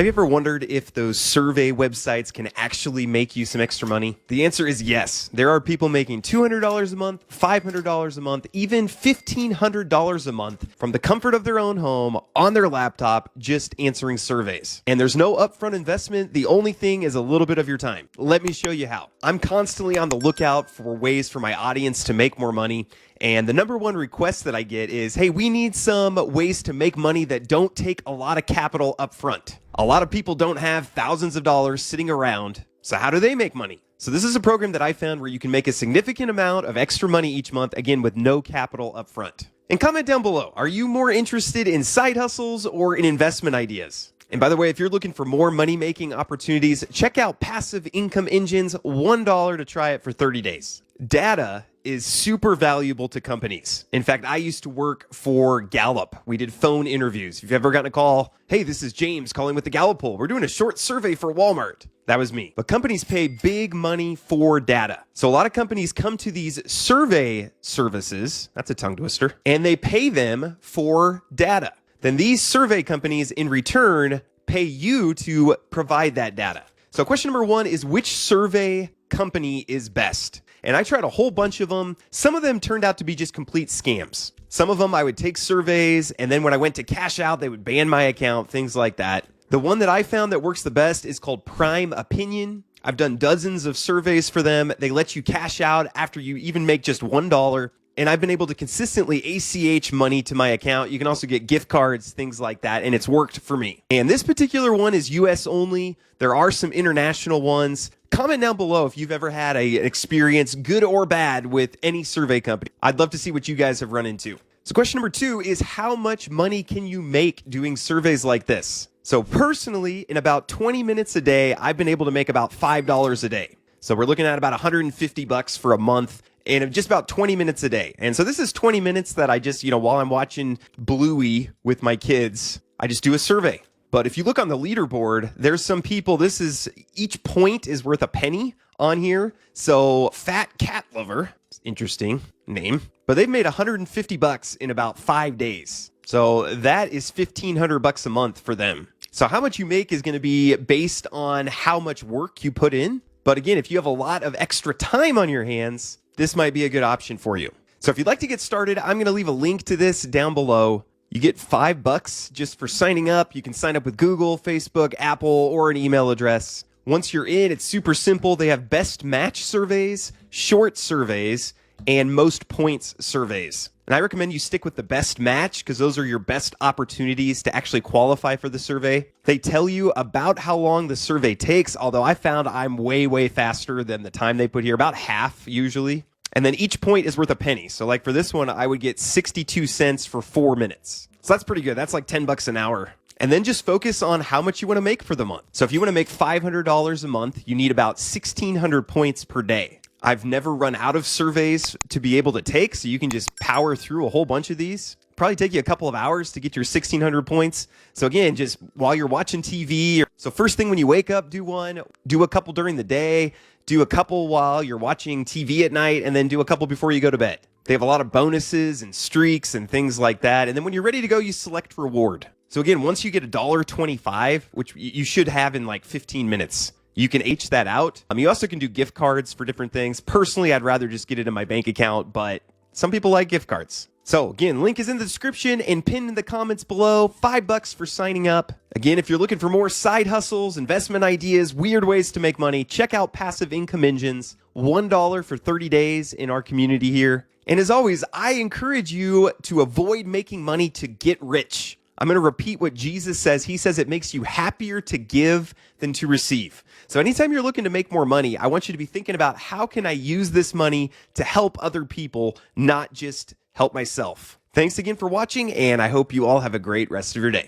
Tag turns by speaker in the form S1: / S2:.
S1: Have you ever wondered if those survey websites can actually make you some extra money? The answer is yes. There are people making $200 a month, $500 a month, even $1,500 a month from the comfort of their own home on their laptop just answering surveys. And there's no upfront investment. The only thing is a little bit of your time. Let me show you how. I'm constantly on the lookout for ways for my audience to make more money. And the number one request that I get is, hey, we need some ways to make money that don't take a lot of capital up front. A lot of people don't have thousands of dollars sitting around. So how do they make money? So this is a program that I found where you can make a significant amount of extra money each month, again, with no capital up front. And comment down below, are you more interested in side hustles or in investment ideas? And by the way, if you're looking for more money-making opportunities, check out Passive Income Engine's $1 to try it for 30 days. Data is super valuable to companies. In fact, I used to work for Gallup. We did phone interviews. If you've ever gotten a call, hey, this is James calling with the Gallup poll. We're doing a short survey for Walmart. That was me. But companies pay big money for data. So a lot of companies come to these survey services, that's a tongue twister, and they pay them for data. Then these survey companies in return pay you to provide that data. So question number one is, which survey company is best? And I tried a whole bunch of them. Some of them turned out to be just complete scams. Some of them I would take surveys, and then when I went to cash out, they would ban my account, things like that. The one that I found that works the best is called Prime Opinion. I've done dozens of surveys for them. They let you cash out after you even make just $1. And I've been able to consistently ACH money to my account. You can also get gift cards, things like that, and it's worked for me. And this particular one is US only. There are some international ones. Comment down below if you've ever had an experience, good or bad, with any survey company. I'd love to see what you guys have run into. So question number two is, how much money can you make doing surveys like this? So personally, in about 20 minutes a day, I've been able to make about $5 a day. So we're looking at about $150 for a month. And just about 20 minutes a day. And so this is 20 minutes that I just, while I'm watching Bluey with my kids, I just do a survey. But if you look on the leaderboard, there's some people, each point is worth a penny on here. So Fat Cat Lover, interesting name, but they've made $150 in about 5 days. So that is $1,500 a month for them. So how much you make is going to be based on how much work you put in. But again, if you have a lot of extra time on your hands, this might be a good option for you. So if you'd like to get started, I'm going to leave a link to this down below. You get $5 just for signing up. You can sign up with Google, Facebook, Apple, or an email address. Once you're in, it's super simple. They have best match surveys, short surveys, and most points surveys. And I recommend you stick with the best match because those are your best opportunities to actually qualify for the survey. They tell you about how long the survey takes, although I found I'm way, way faster than the time they put here, about half usually. And then each point is worth a penny. So like for this one, I would get 62 cents for 4 minutes. So that's pretty good. That's like $10 an hour. And then just focus on how much you want to make for the month. So if you want to make $500 a month, you need about 1,600 points per day. I've never run out of surveys to be able to take, so you can just power through a whole bunch of these. Probably take you a couple of hours to get your 1,600 points. So again, just while you're watching TV, so first thing when you wake up, do one, do a couple during the day, do a couple while you're watching TV at night, and then do a couple before you go to bed. They have a lot of bonuses and streaks and things like that. And then when you're ready to go, you select reward. So again, once you get $1.25, which you should have in like 15 minutes, you can H that out. You also can do gift cards for different things. Personally, I'd rather just get it in my bank account, but some people like gift cards. So again, link is in the description and pinned in the comments below. $5 for signing up. Again, if you're looking for more side hustles, investment ideas, weird ways to make money, check out Passive Income Engine's $1 for 30 days in our community here. And as always, I encourage you to avoid making money to get rich. I'm going to repeat what Jesus says. He says it makes you happier to give than to receive. So anytime you're looking to make more money, I want you to be thinking about, how can I use this money to help other people, not just help myself. Thanks again for watching, and I hope you all have a great rest of your day.